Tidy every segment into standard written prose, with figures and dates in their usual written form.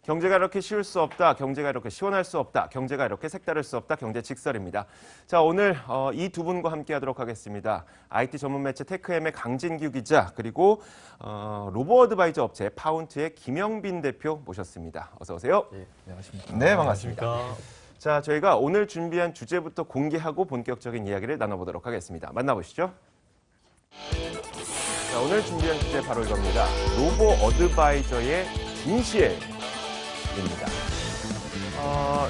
경제가 이렇게 쉬울 수 없다. 경제가 이렇게 시원할 수 없다. 경제가 이렇게 색다를 수 없다. 경제 직설입니다. 자, 오늘 이 두 분과 함께 하도록 하겠습니다. IT 전문 매체 테크엠의 강진규 기자 그리고 로보어드바이저 업체 파운트의 김영빈 대표 모셨습니다. 어서 오세요. 네, 안녕하십니까. 네, 반갑습니다. 자, 저희가 오늘 준비한 주제부터 공개하고 본격적인 이야기를 나눠보도록 하겠습니다. 만나보시죠. 자, 오늘 준비한 주제 바로 이겁니다. 로보어드바이저의 진실입니다.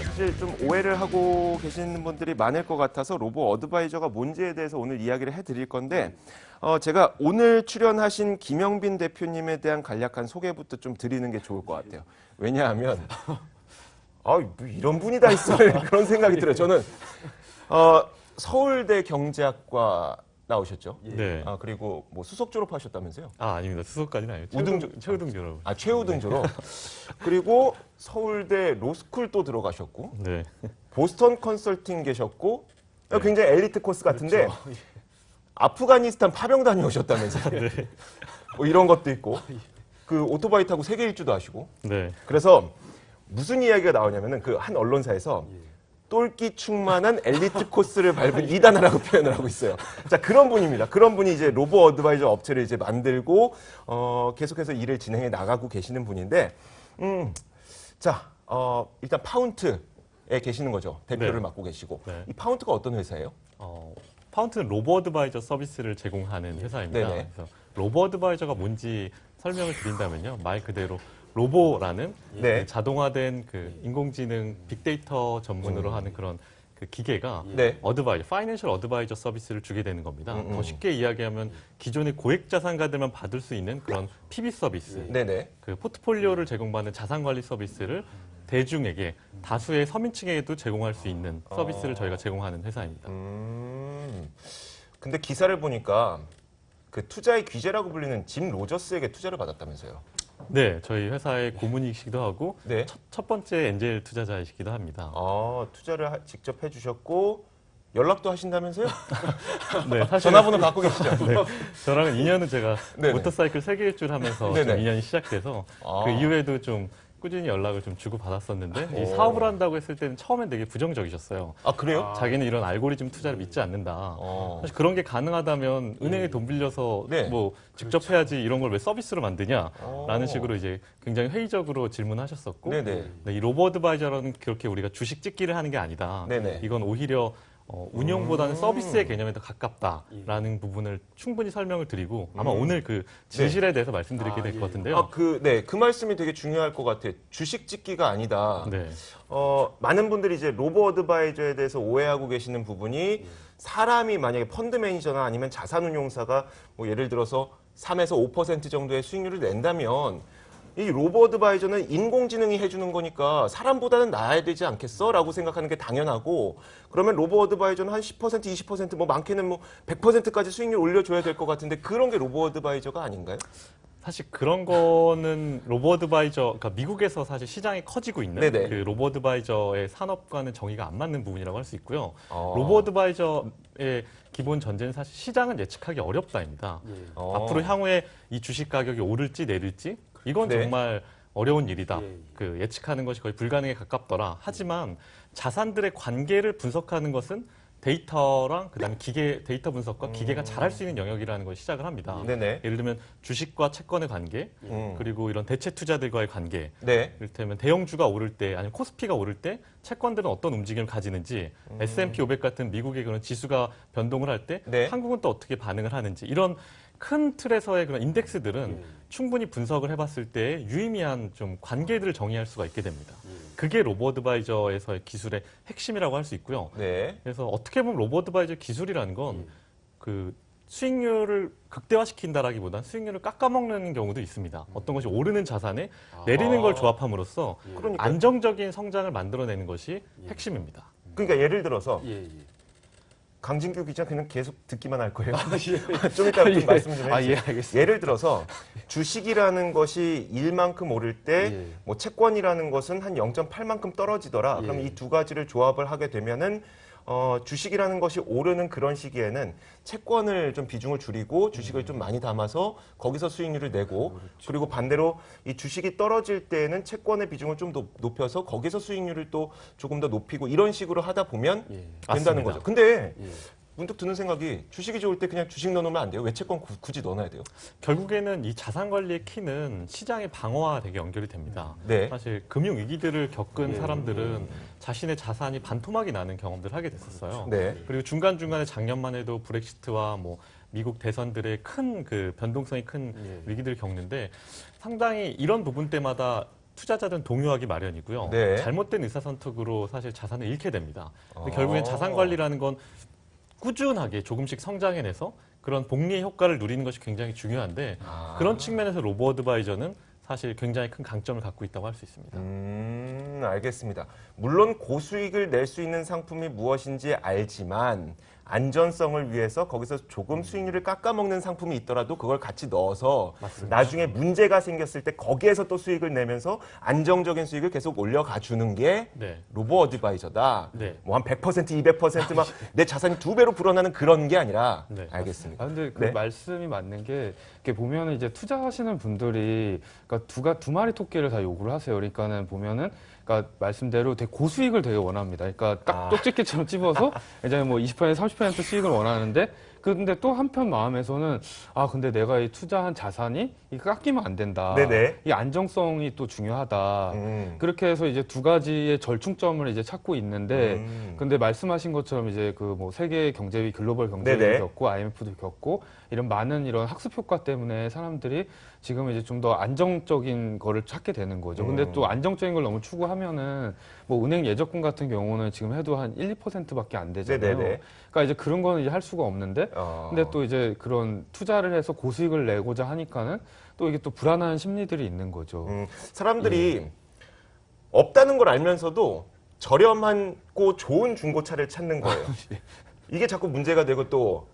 사실 좀 오해를 하고 계시는 분들이 많을 것 같아서 로보어드바이저가 뭔지에 대해서 오늘 이야기를 해드릴 건데 제가 오늘 출연하신 김영빈 대표님에 대한 간략한 소개부터 좀 드리는 게 좋을 것 같아요. 왜냐하면 뭐 이런 분이 다 있어요. 그런 생각이 들어요. 저는 서울대 경제학과 나오셨죠? 네. 그리고 뭐 수석 졸업하셨다면서요? 아닙니다. 수석까지는 아니고 최우등 졸업. 최우등 졸업. 그리고 서울대 로스쿨 또 들어가셨고, 네. 보스턴 컨설팅 계셨고, 네. 굉장히 엘리트 코스 같은데 그렇죠. 아프가니스탄 파병 다녀오셨다면서요? 네. 뭐 이런 것도 있고, 그 오토바이 타고 세계 일주도 하시고. 네. 그래서 무슨 이야기가 나오냐면은 그 한 언론사에서 똘끼 충만한 엘리트 코스를 밟은 이단아라고 표현을 하고 있어요. 자, 그런 분입니다. 그런 분이 이제 로보어드바이저 업체를 이제 만들고 계속해서 일을 진행해 나가고 계시는 분인데, 자, 일단 파운트에 계시는 거죠. 대표를 네. 맡고 계시고. 네. 이 파운트가 어떤 회사예요? 파운트는 로보어드바이저 서비스를 제공하는 회사입니다. 네네. 그래서 로보어드바이저가 뭔지 설명을 드린다면요. 말 그대로 로보라는 네. 그 자동화된 그 인공지능 빅데이터 전문으로 하는 그런 그 기계가 네. 파이낸셜 어드바이저 서비스를 주게 되는 겁니다. 더 쉽게 이야기하면 기존의 고액 자산가들만 받을 수 있는 그런 PB 서비스, 네네. 그 포트폴리오를 제공받는 자산 관리 서비스를 대중에게 다수의 서민층에게도 제공할 수 있는 서비스를 저희가 제공하는 회사입니다. 근데 기사를 보니까 그 투자의 귀재라고 불리는 짐 로저스에게 투자를 받았다면서요? 네, 저희 회사의 고문이시기도 하고 네. 첫 번째 엔젤 투자자이시기도 합니다. 투자를 직접 해주셨고 연락도 하신다면서요? 네, 사실 전화번호 갖고 계시죠? 네, 저랑은 인연은 제가 네네. 모터사이클 세계 일주를 하면서 좀 네네. 인연이 시작돼서 그 이후에도 좀 꾸준히 연락을 좀 주고 받았었는데 이 오. 사업을 한다고 했을 때는 처음엔 되게 부정적이셨어요. 그래요? 자기는 이런 알고리즘 투자를 믿지 않는다. 어. 사실 그런 게 가능하다면 은행에 돈 빌려서 네. 뭐 직접 해야지 이런 걸 왜 서비스로 만드냐라는 어. 식으로 이제 굉장히 회의적으로 질문하셨었고 네네. 네, 이 로보어드바이저는 그렇게 우리가 주식 찍기를 하는 게 아니다. 네네. 이건 오히려 운용보다는 서비스의 개념에 더 가깝다라는 부분을 충분히 설명을 드리고 아마 오늘 그 진실에 대해서 말씀드리게 될 것 같은데요. 그 말씀이 되게 중요할 것 같아요. 주식 찍기가 아니다. 네. 많은 분들이 이제 로보어드바이저에 대해서 오해하고 계시는 부분이 사람이 만약에 펀드 매니저나 아니면 자산운용사가 뭐 예를 들어서 3에서 5% 정도의 수익률을 낸다면 이 로보어드바이저는 인공지능이 해주는 거니까 사람보다는 나아야 되지 않겠어? 라고 생각하는 게 당연하고 그러면 로보어드바이저는 한 10%, 20%, 뭐 많게는 뭐 100%까지 수익률 올려줘야 될 것 같은데 그런 게 로보어드바이저가 아닌가요? 사실 그런 거는 로보어드바이저, 그러니까 미국에서 사실 시장이 커지고 있는 네네. 그 로보어드바이저의 산업과는 정의가 안 맞는 부분이라고 할 수 있고요. 어. 로보어드바이저의 기본 전제는 사실 시장은 예측하기 어렵다입니다. 앞으로 향후에 이 주식 가격이 오를지 내릴지 이건 네. 정말 어려운 일이다. 예, 예. 그 예측하는 것이 거의 불가능에 가깝더라. 하지만 자산들의 관계를 분석하는 것은 데이터랑 그다음에 데이터 분석과 기계가 잘할 수 있는 영역이라는 걸 시작을 합니다. 네네. 예를 들면 주식과 채권의 관계, 그리고 이런 대체 투자들과의 관계, 네. 이를테면 대형주가 오를 때 아니면 코스피가 오를 때 채권들은 어떤 움직임을 가지는지, S&P 500 같은 미국의 그런 지수가 변동을 할 때 네. 한국은 또 어떻게 반응을 하는지 이런 큰 틀에서의 그런 인덱스들은 충분히 분석을 해봤을 때 유의미한 좀 관계들을 정의할 수가 있게 됩니다. 그게 로보어드바이저에서의 기술의 핵심이라고 할 수 있고요. 네. 그래서 어떻게 보면 로보어드바이저 기술이라는 건 그 수익률을 극대화시킨다라기보다는 수익률을 깎아먹는 경우도 있습니다. 어떤 것이 오르는 자산에 내리는 걸 조합함으로써 그러니까요. 안정적인 성장을 만들어내는 것이 핵심입니다. 그러니까 예를 들어서 예. 강진규 기자 그냥 계속 듣기만 할 거예요. 좀 이따 좀 말씀 좀 해주세요. 알겠습니다. 예를 들어서 주식이라는 것이 1만큼 오를 때 예. 뭐 채권이라는 것은 한 0.8만큼 떨어지더라. 그럼 예. 이 두 가지를 조합을 하게 되면은 주식이라는 것이 오르는 그런 시기에는 채권을 좀 비중을 줄이고 주식을 좀 많이 담아서 거기서 수익률을 내고 그리고 반대로 이 주식이 떨어질 때에는 채권의 비중을 좀 높여서 거기서 수익률을 또 조금 더 높이고 이런 식으로 하다 보면 된다는 맞습니다. 거죠. 근데 문득 드는 생각이 주식이 좋을 때 그냥 주식 넣어놓으면 안 돼요? 왜 채권 굳이 넣어놔야 돼요? 결국에는 이 자산 관리의 키는 시장의 방어와 되게 연결이 됩니다. 네. 사실 금융 위기들을 겪은 사람들은 자신의 자산이 반토막이 나는 경험들을 하게 됐었어요. 네. 그리고 중간중간에 작년만 해도 브렉시트와 뭐 미국 대선들의 큰 그 변동성이 큰 위기들을 겪는데 상당히 이런 부분 때마다 투자자들은 동요하기 마련이고요. 네. 잘못된 의사선택으로 사실 자산을 잃게 됩니다. 근데 아. 결국엔 자산 관리라는 건 꾸준하게 조금씩 성장해내서 그런 복리의 효과를 누리는 것이 굉장히 중요한데 그런 측면에서 로보 어드바이저는 사실 굉장히 큰 강점을 갖고 있다고 할 수 있습니다. 알겠습니다. 물론 고수익을 낼 수 있는 상품이 무엇인지 알지만 안전성을 위해서 거기서 조금 수익률을 깎아먹는 상품이 있더라도 그걸 같이 넣어서 맞습니다. 나중에 문제가 생겼을 때 거기에서 또 수익을 내면서 안정적인 수익을 계속 올려가 주는 게 네. 로보 어드바이저다. 네. 뭐 한 100%, 200%막 내 자산이 2배로 불어나는 그런 게 아니라 네, 알겠습니다. 아, 근데 그 네. 말씀이 맞는 게 이렇게 보면은 이제 투자하시는 분들이 그러니까 두 마리 토끼를 다 요구를 하세요. 그러니까는 보면은 그러니까 말씀대로 되게 고수익을 되게 원합니다. 그러니까 딱 쪽집게처럼 찝어서 이제 뭐 20% 30% 수익을 원하는데 근데 또 한편 마음에서는 근데 내가 이 투자한 자산이 이거 깎이면 안 된다. 네네. 이 안정성이 또 중요하다. 음. 그렇게 해서 이제 두 가지의 절충점을 이제 찾고 있는데 근데 말씀하신 것처럼 이제 그 뭐 세계 경제위 글로벌 경제위도 네네. 겪고 IMF도 겪고 이런 많은 이런 학습 효과 때문에 사람들이 지금 이제 좀 더 안정적인 거를 찾게 되는 거죠. 근데 또 안정적인 걸 너무 추구하면은 뭐 은행 예적금 같은 경우는 지금 해도 한 1, 2%밖에 안 되잖아요. 네네네. 그러니까 이제 그런 거는 이제 할 수가 없는데 근데 또 이제 그런 투자를 해서 고수익을 내고자 하니까는 또 이게 또 불안한 심리들이 있는 거죠. 사람들이 없다는 걸 알면서도 저렴하고 좋은 중고차를 찾는 거예요. 이게 자꾸 문제가 되고 또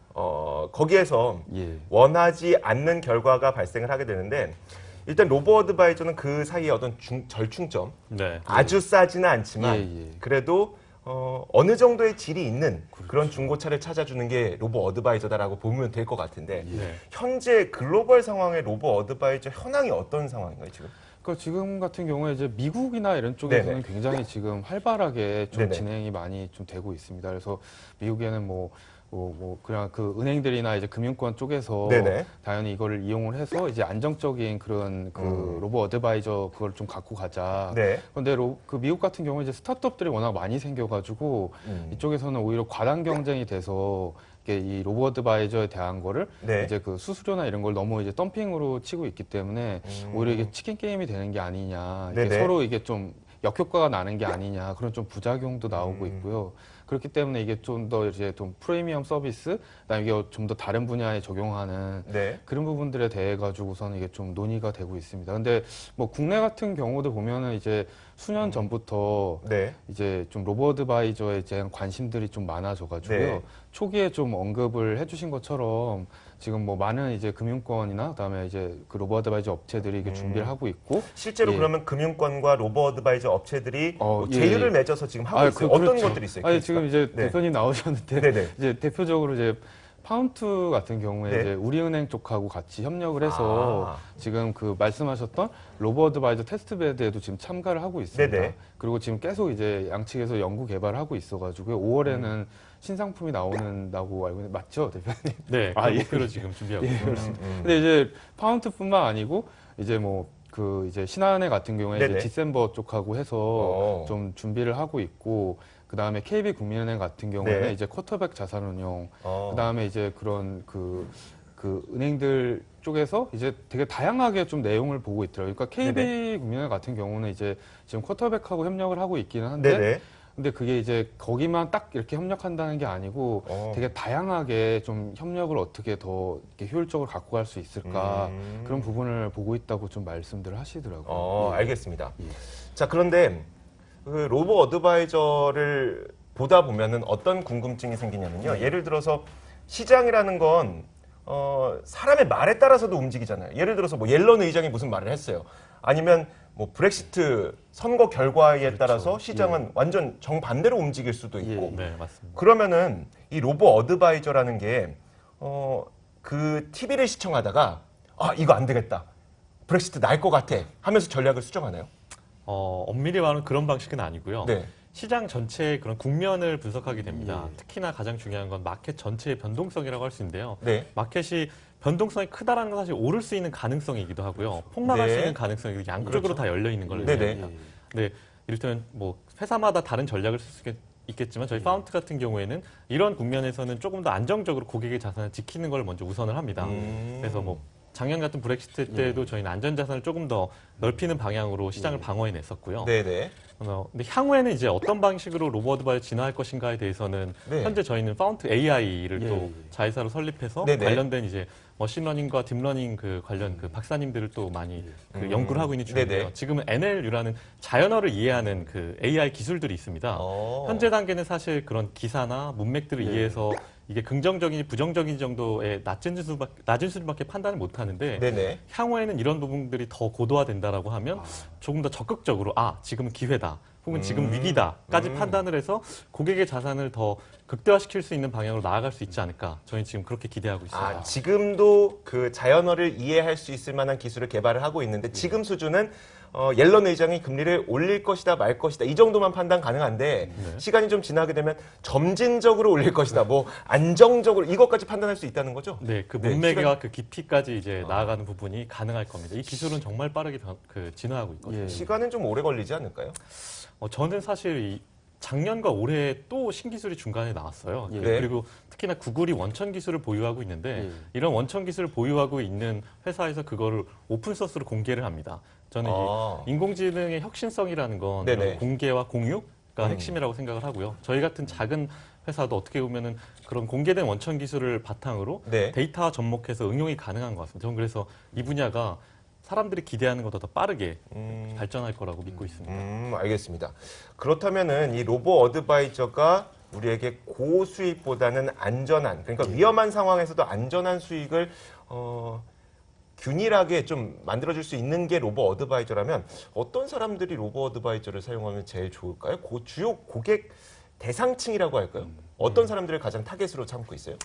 거기에서 예. 원하지 않는 결과가 발생을 하게 되는데 일단 로보 어드바이저는 그 사이에 어떤 절충점 네. 아주 싸지는 않지만 예. 그래도 어느 정도의 질이 있는 그런 중고차를 찾아주는 게 로보 어드바이저다라고 보면 될 것 같은데 네. 현재 글로벌 상황의 로보 어드바이저 현황이 어떤 상황인가요 지금? 그러니까 지금 같은 경우에 이제 미국이나 이런 쪽에서는 네네. 굉장히 지금 활발하게 좀 네네. 진행이 많이 좀 되고 있습니다. 그래서 미국에는 그냥 그 은행들이나 이제 금융권 쪽에서 네네. 당연히 이거를 이용을 해서 이제 안정적인 그런 그 로보 어드바이저 그걸 좀 갖고 가자. 네. 그런데 그 미국 같은 경우에 이제 스타트업들이 워낙 많이 생겨가지고 이쪽에서는 오히려 과당 경쟁이 돼서 이게 이 로보 어드바이저에 대한 거를 네. 이제 그 수수료나 이런 걸 너무 이제 덤핑으로 치고 있기 때문에 오히려 이게 치킨 게임이 되는 게 아니냐. 이게 네네. 서로 이게 좀 역효과가 나는 게 아니냐. 그런 좀 부작용도 나오고 있고요. 그렇기 때문에 이게 좀 더 이제 좀 프리미엄 서비스, 그다음에 이게 좀 더 다른 분야에 적용하는 네. 그런 부분들에 대해 가지고서는 이게 좀 논의가 되고 있습니다. 근데 뭐 국내 같은 경우도 보면은 이제 수년 전부터 네. 이제 좀 로보 어드바이저에 대한 관심들이 좀 많아져가지고요. 네. 초기에 좀 언급을 해주신 것처럼 지금 뭐 많은 이제 금융권이나 그다음에 이제 그 로보 어드바이저 업체들이 이게 준비를 하고 있고 실제로 예. 그러면 금융권과 로보 어드바이저 업체들이 뭐 예. 제휴를 맺어서 지금 하고 있어요. 어떤 그렇죠. 것들이 있어요? 아니 지금 이제 네. 대표님 나오셨는데 네네. 이제 대표적으로 이제 파운트 같은 경우에 네. 이제 우리은행 쪽하고 같이 협력을 해서 지금 그 말씀하셨던 로보 어드바이저 테스트베드에도 지금 참가를 하고 있습니다. 네네. 그리고 지금 계속 이제 양측에서 연구 개발을 하고 있어가지고 5월에는 신상품이 나오는다고 알고 있는데 맞죠, 대표님? 네. 아, 그 예. 목표로 지금 준비하고 예, 있습니다. 그렇습니다. 근데 이제 파운트뿐만 아니고 이제 뭐 그 이제 신한은행 같은 경우에 네네. 이제 디셈버 쪽하고 해서 좀 준비를 하고 있고 그 다음에 KB 국민은행 같은 경우에는 네. 이제 쿼터백 자산운용 어. 그 다음에 이제 그런 그 은행들 쪽에서 이제 되게 다양하게 좀 내용을 보고 있더라고요. 그러니까 KB 네네. 국민은행 같은 경우는 이제 지금 쿼터백하고 협력을 하고 있기는 한데 네네. 근데 그게 이제 거기만 딱 이렇게 협력한다는 게 아니고 되게 다양하게 좀 협력을 어떻게 더 이렇게 효율적으로 갖고 갈 수 있을까 그런 부분을 보고 있다고 좀 말씀들을 하시더라고요. 예. 알겠습니다. 예. 자, 그런데 그 로보 어드바이저를 보다 보면은 어떤 궁금증이 생기냐면요. 예를 들어서 시장이라는 건 사람의 말에 따라서도 움직이잖아요. 예를 들어서 뭐 옐런 의장이 무슨 말을 했어요. 아니면 뭐 브렉시트 선거 결과에 따라서 시장은 완전 정반대로 움직일 수도 있고 네, 맞습니다. 그러면은 이 로보 어드바이저라는 게 그 TV를 시청하다가 아 이거 안 되겠다 브렉시트 날 것 같아 하면서 전략을 수정하나요? 엄밀히 말하면 그런 방식은 아니고요. 네. 시장 전체의 그런 국면을 분석하게 됩니다. 특히나 가장 중요한 건 마켓 전체의 변동성이라고 할 수 있는데요. 네. 마켓이 변동성이 크다라는 건 사실 오를 수 있는 가능성이기도 하고요. 폭락할 네. 수 있는 가능성이 양쪽으로 다 열려 있는 걸 네네. 의미합니다. 네, 이를테면 뭐 회사마다 다른 전략을 쓸 수 있겠지만 저희 파운트 같은 경우에는 이런 국면에서는 조금 더 안정적으로 고객의 자산을 지키는 걸 먼저 우선을 합니다. 그래서 뭐 작년 같은 브렉시트 때도 저희는 안전자산을 조금 더 넓히는 방향으로 시장을 방어해냈었고요. 네네. 근데 향후에는 이제 어떤 방식으로 로보 어드바이저 진화할 것인가에 대해서는 네. 현재 저희는 파운트 AI를 또 자회사로 설립해서 네네. 관련된 이제 머신러닝과 딥러닝 그 관련 그 박사님들을 또 많이 그 연구를 하고 있는 중인데요. 네네. 지금은 NLU라는 자연어를 이해하는 그 AI 기술들이 있습니다. 현재 단계는 사실 그런 기사나 문맥들을 이해해서 이게 긍정적인지 부정적인지 정도의 낮은 수준밖에 판단을 못 하는데 네네. 향후에는 이런 부분들이 더 고도화된다라고 하면 조금 더 적극적으로 지금은 기회다 혹은 지금 위기다까지 판단을 해서 고객의 자산을 더 극대화시킬 수 있는 방향으로 나아갈 수 있지 않을까 저희는 지금 그렇게 기대하고 있습니다. 아, 지금도 그 자연어를 이해할 수 있을 만한 기술을 개발을 하고 있는데 지금 수준은 옐런 의장이 금리를 올릴 것이다 말 것이다 이 정도만 판단 가능한데 시간이 좀 지나게 되면 점진적으로 올릴 것이다 뭐 안정적으로 이것까지 판단할 수 있다는 거죠? 네, 그 네, 문맥과 그 깊이까지 이제 나아가는 부분이 가능할 겁니다. 이 기술은 정말 빠르게 진화하고 있거든요. 시간은 좀 오래 걸리지 않을까요? 저는 사실 작년과 올해 또 신기술이 중간에 나왔어요. 네. 그리고 특히나 구글이 원천 기술을 보유하고 있는데 이런 원천 기술을 보유하고 있는 회사에서 그거를 오픈 소스로 공개를 합니다. 저는 이 인공지능의 혁신성이라는 건 네네. 이런 공개와 공유가 핵심이라고 생각을 하고요. 저희 같은 작은 회사도 어떻게 보면은 그런 공개된 원천 기술을 바탕으로 네. 데이터와 접목해서 응용이 가능한 것 같습니다. 저는 그래서 이 분야가 사람들이 기대하는 것보다 더 빠르게 발전할 거라고 믿고 있습니다. 알겠습니다. 그렇다면은 이 로보 어드바이저가 우리에게 고수익보다는 안전한 그러니까 위험한 상황에서도 안전한 수익을 균일하게 좀 만들어줄 수 있는 게 로보 어드바이저라면 어떤 사람들이 로보 어드바이저를 사용하면 제일 좋을까요? 주요 고객 대상층이라고 할까요? 어떤 사람들을 가장 타겟으로 삼고 있어요?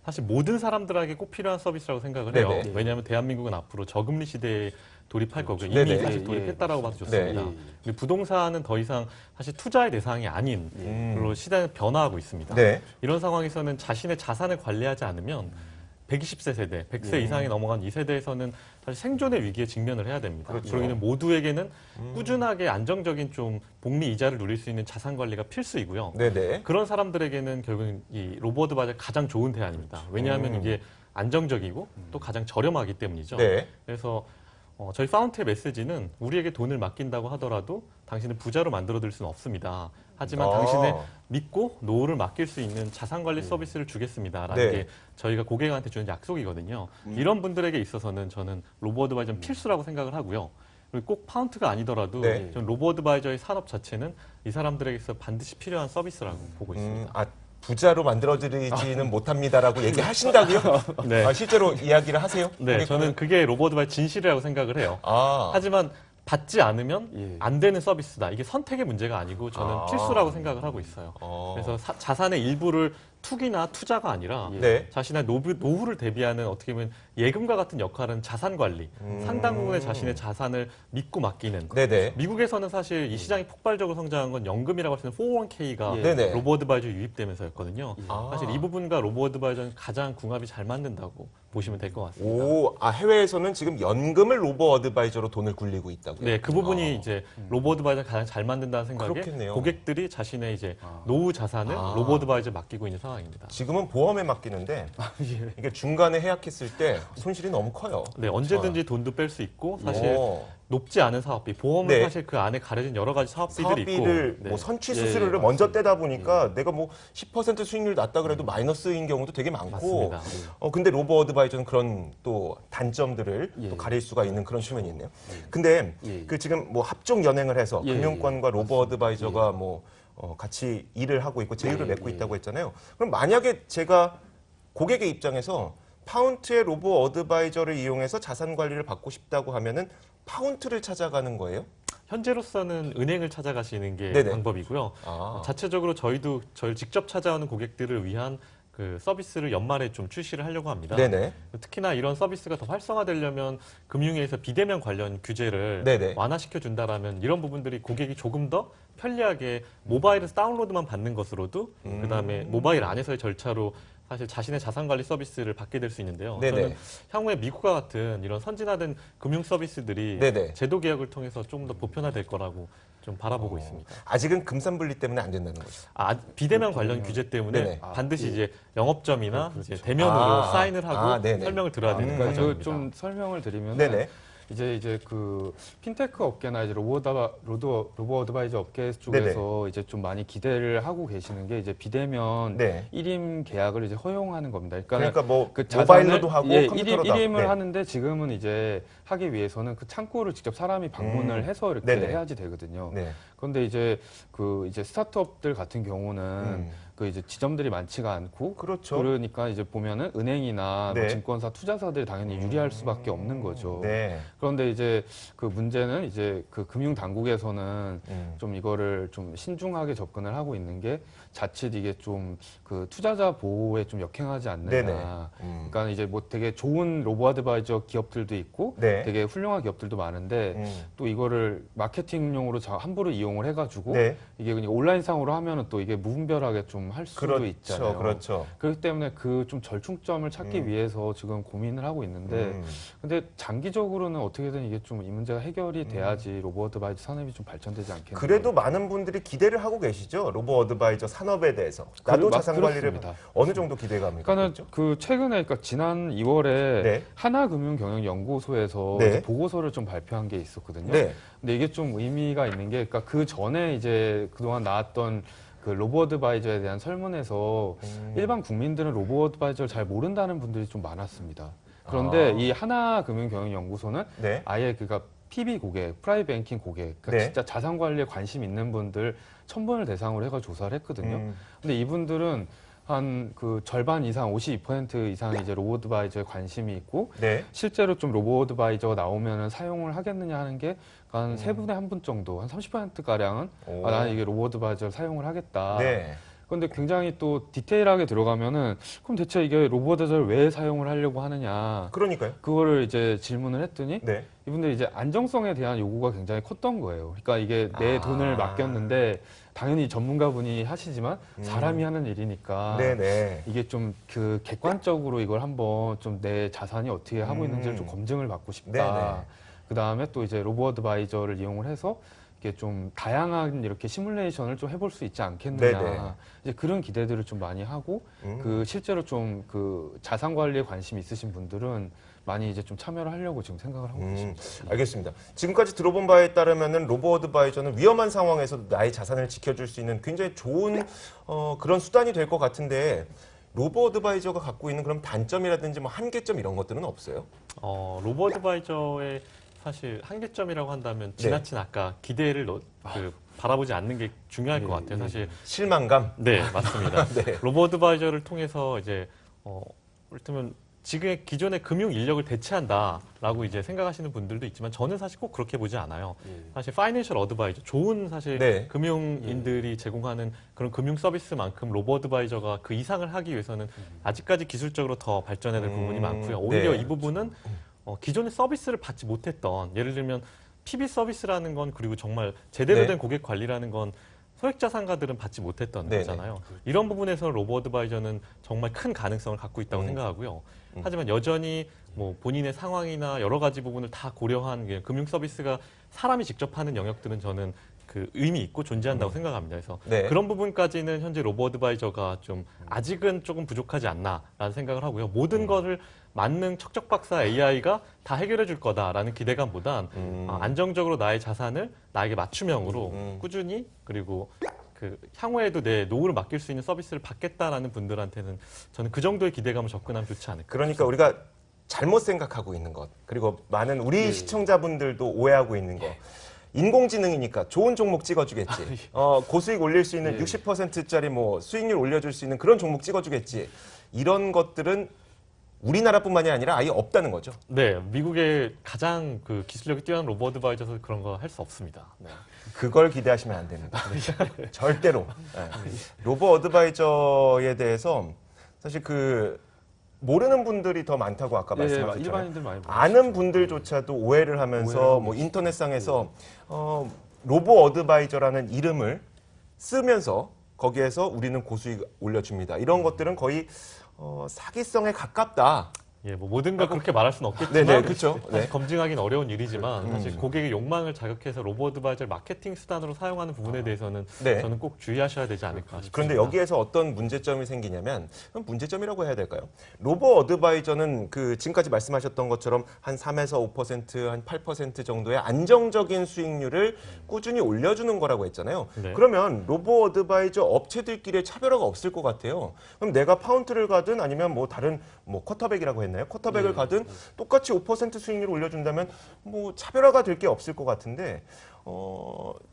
사실 모든 사람들에게 꼭 필요한 서비스라고 생각을 해요. 네네. 왜냐하면 대한민국은 앞으로 저금리 시대에 돌입할 거고요. 네네. 이미 사실 돌입했다라고 봐도 좋습니다. 근데 부동산은 더 이상 사실 투자의 대상이 아닌 걸로 시대는 변화하고 있습니다. 네. 이런 상황에서는 자신의 자산을 관리하지 않으면 120세 세대, 100세 이상이 넘어간 이 세대에서는 사실 생존의 위기에 직면을 해야 됩니다. 그렇죠. 그러기는 모두에게는 꾸준하게 안정적인 좀 복리 이자를 누릴 수 있는 자산 관리가 필수이고요. 네네. 그런 사람들에게는 결국은 이 로보 어드바이저가 가장 좋은 대안입니다. 왜냐하면 이게 안정적이고 또 가장 저렴하기 때문이죠. 네. 그래서 저희 파운트의 메시지는 우리에게 돈을 맡긴다고 하더라도 당신을 부자로 만들어드릴 수는 없습니다. 하지만 당신의 믿고 노후를 맡길 수 있는 자산관리 서비스를 주겠습니다라는 네. 게 저희가 고객한테 주는 약속이거든요. 이런 분들에게 있어서는 저는 로보 어드바이저는 필수라고 생각을 하고요. 그리고 꼭 파운트가 아니더라도 네. 저는 로보 어드바이저의 산업 자체는 이 사람들에게서 반드시 필요한 서비스라고 보고 있습니다. 부자로 만들어드리지는 못합니다라고 얘기하신다고요? 네. 실제로 이야기를 하세요? 네, 고객분은? 저는 그게 로보 어드바이저 진실이라고 생각을 해요. 하지만 받지 않으면 안 되는 서비스다. 이게 선택의 문제가 아니고 저는 필수라고 생각을 하고 있어요. 그래서 자산의 일부를 투기나 투자가 아니라 네. 자신의 노후를 대비하는 어떻게 보면 예금과 같은 역할은 자산 관리, 상당 부분의 자신의 자산을 믿고 맡기는. 네네. 미국에서는 사실 이 시장이 폭발적으로 성장한 건 연금이라고 할 수 있는 401k가 네네. 로보 어드바이저 유입되면서였거든요. 사실 이 부분과 로보 어드바이저는 가장 궁합이 잘 맞는다고 보시면 될 것 같습니다. 해외에서는 지금 연금을 로보 어드바이저로 돈을 굴리고 있다고요? 네, 그 부분이 이제 로보 어드바이저가 가장 잘 만든다는 생각에 그렇겠네요. 고객들이 자신의 이제 노후 자산을 로보 어드바이저에 맡기고 있는 상황입니다. 지금은 보험에 맡기는데 이게 중간에 해약했을 때 손실이 너무 커요. 네, 언제든지 돈도 뺄 수 있고 사실 오. 높지 않은 사업비, 보험은 네. 사실 그 안에 가려진 여러 가지 사업비들이 있고 사업비를 네. 뭐 선취 수수료를 먼저 떼다 보니까 내가 뭐 10% 수익률 낮다 그래도 마이너스인 경우도 되게 많고 맞습니다. 근데 로보 어드바이저는 그런 또 단점들을 또 가릴 수가 있는 그런 측면이 있네요. 근데 그 지금 뭐 합종 연행을 해서 금융권과 로보 어드바이저가 뭐 같이 일을 하고 있고 제휴를 맺고 있다고 했잖아요. 그럼 만약에 제가 고객의 입장에서 파운트의 로보 어드바이저를 이용해서 자산 관리를 받고 싶다고 하면은 파운트를 찾아가는 거예요? 현재로서는 은행을 찾아가시는 게 네네. 방법이고요. 아. 자체적으로 저희도 저를 직접 찾아오는 고객들을 위한 그 서비스를 연말에 좀 출시를 하려고 합니다. 네네. 특히나 이런 서비스가 더 활성화되려면 금융위에서 비대면 관련 규제를 네네. 완화시켜 준다라면 이런 부분들이 고객이 조금 더 편리하게 모바일에서 다운로드만 받는 것으로도 그다음에 모바일 안에서의 절차로 사실 자신의 자산 관리 서비스를 받게 될 수 있는데요. 네네. 저는 향후에 미국과 같은 이런 선진화된 금융 서비스들이 네네. 제도 개혁을 통해서 좀 더 보편화될 거라고 좀 바라보고 있습니다. 아직은 금산분리 때문에 안 된다는 거죠. 비대면 관련 규제 때문에 네네. 반드시 이제 영업점이나 그렇죠. 이제 대면으로 사인을 하고 네네. 설명을 들어야 되는 음. 그러니까 과정입니다. 좀 설명을 드리면 네네. 이제 그 핀테크 업계나 이제 로보 어드바이저 업계 쪽에서 이제 좀 많이 기대를 하고 계시는 게 이제 비대면 네. 1임 계약을 이제 허용하는 겁니다. 그러니까 뭐 그 모바일로도 하고 예, 컴퓨터로도 1임을 하고. 네. 하는데 지금은 이제 하기 위해서는 그 창고를 직접 사람이 방문을 해서 이렇게 네네. 해야지 되거든요. 네. 그런데 이제 이제 스타트업들 같은 경우는 그 이제 지점들이 많지가 않고 그렇죠. 그러니까 이제 보면은 은행이나 뭐 네. 증권사, 투자사들이 당연히 유리할 수밖에 없는 거죠. 네. 그런데 이제 그 문제는 이제 그 금융 당국에서는 좀 이거를 좀 신중하게 접근을 하고 있는 게 자칫 이게 좀 그 투자자 보호에 좀 역행하지 않느냐. 네네. 그러니까 이제 뭐 되게 좋은 로보 아드바이저 기업들도 있고 네. 되게 훌륭한 기업들도 많은데 또 이거를 마케팅용으로 함부로 이용을 해가지고 네. 이게 그냥 온라인상으로 하면은 또 이게 무분별하게 좀 할 수도 그렇죠. 있잖아요. 그렇죠. 그렇기 때문에 그 좀 절충점을 찾기 위해서 지금 고민을 하고 있는데 근데 장기적으로는 어떻게든 이게 좀 이 문제가 해결이 돼야지 로보 어드바이저 산업이 좀 발전되지 않겠나. 그래도 많은 분들이 기대를 하고 계시죠. 로보 어드바이저 산업에 대해서. 나도 자산 관리를 그렇습니다. 어느 정도 기대감이 그러니까는 있죠? 그 최근에 그러니까 지난 2월에 네. 하나금융경영연구소에서 네. 이제 보고서를 좀 발표한 게 있었거든요. 네. 근데 이게 좀 의미가 있는 게 그러니까 그 전에 이제 그동안 나왔던 그 로보 어드바이저에 대한 설문에서 일반 국민들은 로보 어드바이저를 잘 모른다는 분들이 좀 많았습니다. 그런데 이 하나금융경영연구소는 네. 아예 그니까 PB 고객, 프라이빗 뱅킹 고객, 그러니까 네. 진짜 자산 관리에 관심 있는 분들 1000분을 대상으로 해가 조사를 했거든요. 근데 이분들은 한 그 절반 이상, 52% 이상 이제 로보 어드바이저에 관심이 있고 네. 실제로 좀 로보 어드바이저가 나오면 사용을 하겠느냐 하는 게 한 3분의 1분 정도, 한 30%가량은 오. 나는 이게 로보 어드바이저를 사용을 하겠다. 네. 그런데 굉장히 또 디테일하게 들어가면은 그럼 대체 이게 로보 어드바이저를 왜 사용을 하려고 하느냐. 그러니까요. 그거를 이제 질문을 했더니 네. 이분들이 이제 안정성에 대한 요구가 굉장히 컸던 거예요. 그러니까 이게 내 돈을 맡겼는데 당연히 전문가분이 하시지만 사람이 하는 일이니까 네네. 이게 좀 그 객관적으로 이걸 한번 좀 내 자산이 어떻게 하고 있는지를 좀 검증을 받고 싶다. 네네. 그 다음에 또 이제 로보 어드바이저를 이용을 해서 이게 좀 다양한 이렇게 시뮬레이션을 좀 해볼 수 있지 않겠느냐. 네네. 이제 그런 기대들을 좀 많이 하고 그 실제로 좀 그 자산 관리에 관심 있으신 분들은 많이 이제 좀 참여를 하려고 지금 생각을 하고 계십니다. 알겠습니다. 지금까지 들어본 바에 따르면은 로보 어드바이저는 위험한 상황에서도 나의 자산을 지켜줄 수 있는 굉장히 좋은 그런 수단이 될 것 같은데 로보 어드바이저가 갖고 있는 그런 단점이라든지 뭐 한계점 이런 것들은 없어요? 로보 어드바이저의 사실 한계점이라고 한다면 지나친 아까 기대를 바라보지 않는 게 중요할 것 같아요. 사실 실망감? 네 맞습니다. 네. 로보 어드바이저를 통해서 이제 이를테면 지금의 기존의 금융 인력을 대체한다라고 이제 생각하시는 분들도 있지만 저는 사실 꼭 그렇게 보지 않아요. 사실 파이낸셜 어드바이저 좋은 사실 네. 금융인들이 제공하는 그런 금융 서비스만큼 로보 어드바이저가 그 이상을 하기 위해서는 아직까지 기술적으로 더 발전해야 될 부분이 많고요. 오히려 네. 이 부분은 기존의 서비스를 받지 못했던 예를 들면 PB 서비스라는 건 그리고 정말 제대로 네. 된 고객 관리라는 건 소액자산가들은 받지 못했던 네네. 거잖아요. 이런 부분에서 로보 어드바이저는 정말 큰 가능성을 갖고 있다고 생각하고요. 하지만 여전히 뭐 본인의 상황이나 여러 가지 부분을 다 고려한 금융 서비스가 사람이 직접 하는 영역들은 저는 그 의미 있고 존재한다고 생각합니다. 그래서 네. 그런 부분까지는 현재 로보 어드바이저가 좀 아직은 조금 부족하지 않나라는 생각을 하고요. 모든 거를 만능 척척박사 AI가 다 해결해 줄 거다라는 기대감보단 안정적으로 나의 자산을 나에게 맞춤형으로 꾸준히 그리고 그 향후에도 내 노후를 맡길 수 있는 서비스를 받겠다라는 분들한테는 저는 그 정도의 기대감을 접근하면 좋지 않을까. 그러니까 우리가 잘못 생각하고 있는 것 그리고 많은 우리 시청자분들도 오해하고 있는 거 인공지능이니까 좋은 종목 찍어주겠지. 고수익 올릴 수 있는 60%짜리 뭐 수익률 올려줄 수 있는 그런 종목 찍어주겠지. 이런 것들은 우리나라뿐만이 아니라 아예 없다는 거죠. 네, 미국의 가장 그 기술력이 뛰어난 로보 어드바이저에서 그런 거 할 수 없습니다. 네. 그걸 기대하시면 안 됩니다. 절대로. 네. 로보 어드바이저에 대해서 사실 그 모르는 분들이 더 많다고 아까 말씀하셨잖아요. 일반인들 많이 아는 분들조차도 오해를 하면서 뭐 인터넷상에서 로보 어드바이저라는 이름을 쓰면서 거기에서 우리는 고수익 올려줍니다. 이런 것들은 거의 사기성에 가깝다. 예, 뭐 모든 걸 그렇게 말할 수는 없겠지만 네네, 그렇죠. 사실 네. 검증하기는 어려운 일이지만 사실 고객의 욕망을 자극해서 로보 어드바이저를 마케팅 수단으로 사용하는 부분에 대해서는 네. 저는 꼭 주의하셔야 되지 않을까 싶습니다. 그런데 여기에서 어떤 문제점이 생기냐면, 그럼 문제점이라고 해야 될까요? 로보 어드바이저는 그 지금까지 말씀하셨던 것처럼 한 3에서 5%, 한 8% 정도의 안정적인 수익률을 꾸준히 올려주는 거라고 했잖아요. 네. 그러면 로보 어드바이저 업체들끼리의 차별화가 없을 것 같아요. 그럼 내가 파운트를 가든 아니면 뭐 다른 뭐 쿼터백이라고 했나요? 쿼터백을 가든 똑같이 5% 수익률을 올려준다면 뭐 차별화가 될 게 없을 것 같은데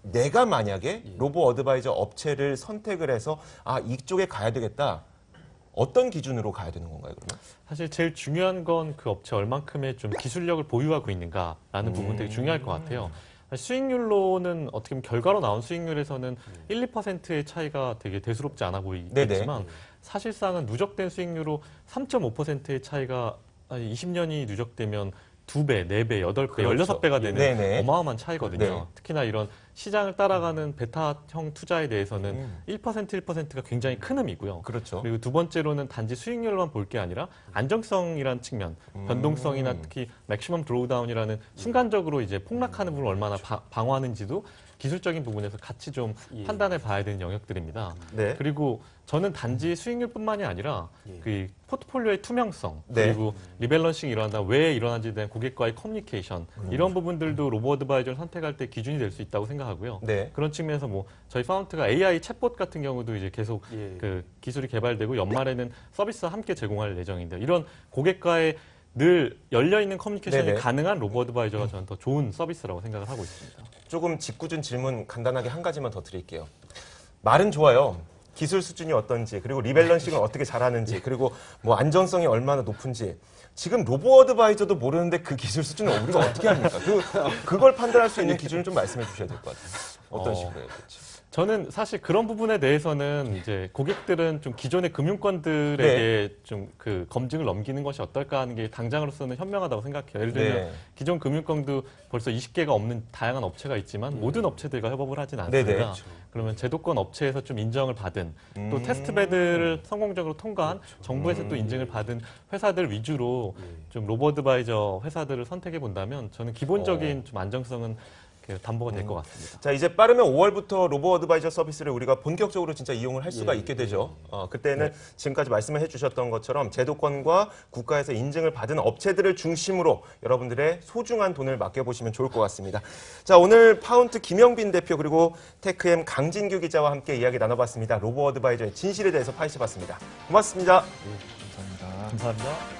내가 만약에 로보 어드바이저 업체를 선택을 해서 아 이쪽에 가야 되겠다. 어떤 기준으로 가야 되는 건가요, 그러면? 사실 제일 중요한 건 그 업체 얼만큼의 좀 기술력을 보유하고 있는가라는 부분 되게 중요할 것 같아요. 수익률로는 어떻게 보면 결과로 나온 수익률에서는 1, 2%의 차이가 되게 대수롭지 않아 보이겠지만 사실상은 누적된 수익률로 3.5%의 차이가 20년이 누적되면 2배, 4배, 8배, 그렇죠. 16배가 되는 네네. 어마어마한 차이거든요. 네. 특히나 이런 시장을 따라가는 베타형 투자에 대해서는 1%, 1%가 굉장히 큰 의미고요. 그렇죠. 그리고 두 번째로는 단지 수익률만 볼 게 아니라 안정성이라는 측면, 변동성이나 특히 맥시멈 드로우다운이라는 순간적으로 이제 폭락하는 부분을 얼마나 방어하는지도 기술적인 부분에서 같이 좀 판단해 봐야 되는 영역들입니다. 네. 그리고 저는 단지 수익률뿐만이 아니라 그 포트폴리오의 투명성 네. 그리고 리밸런싱이 일어난다 왜 일어난지에 대한 고객과의 커뮤니케이션 이런 부분들도 로보 어드바이저를 선택할 때 기준이 될 수 있다고 생각하고요. 네. 그런 측면에서 뭐 저희 파운트가 AI 챗봇 같은 경우도 이제 계속 그 기술이 개발되고 연말에는 서비스와 함께 제공할 예정인데 이런 고객과의 늘 열려 있는 커뮤니케이션이 네네. 가능한 로보 어드바이저가 저는 더 좋은 서비스라고 생각을 하고 있습니다. 조금 짓궂은 질문 간단하게 한 가지만 더 드릴게요. 말은 좋아요. 기술 수준이 어떤지, 그리고 리밸런싱을 어떻게 잘하는지, 그리고 뭐 안전성이 얼마나 높은지. 지금 로보 어드바이저도 모르는데 그 기술 수준을 우리가 어떻게 합니까? 그걸 판단할 수 있는 기준을 좀 말씀해 주셔야 될 것 같아요. 어떤 식으로 해야 될지. 저는 사실 그런 부분에 대해서는 이제 고객들은 좀 기존의 금융권들에게 좀 그 검증을 넘기는 것이 어떨까 하는 게 당장으로서는 현명하다고 생각해요. 예를 들면 네. 기존 금융권도 벌써 20개가 없는 다양한 업체가 있지만 모든 업체들과 협업을 하진 네네. 않습니다. 그러면 제도권 업체에서 좀 인정을 받은 또 테스트베드를 성공적으로 통과한 정부에서 또 인증을 받은 회사들 위주로 좀 로보 어드바이저 회사들을 선택해 본다면 저는 기본적인 좀 안정성은 담보가 될 것 같습니다. 자, 이제 빠르면 5월부터 로보 어드바이저 서비스를 우리가 본격적으로 진짜 이용을 할 수가 있게 되죠. 그때는 지금까지 말씀을 해주셨던 것처럼 제도권과 국가에서 인증을 받은 업체들을 중심으로 여러분들의 소중한 돈을 맡겨보시면 좋을 것 같습니다. 자, 오늘 파운트 김영빈 대표 그리고 테크엠 강진규 기자와 함께 이야기 나눠봤습니다. 로보 어드바이저의 진실에 대해서 파헤쳐봤습니다. 고맙습니다. 감사합니다.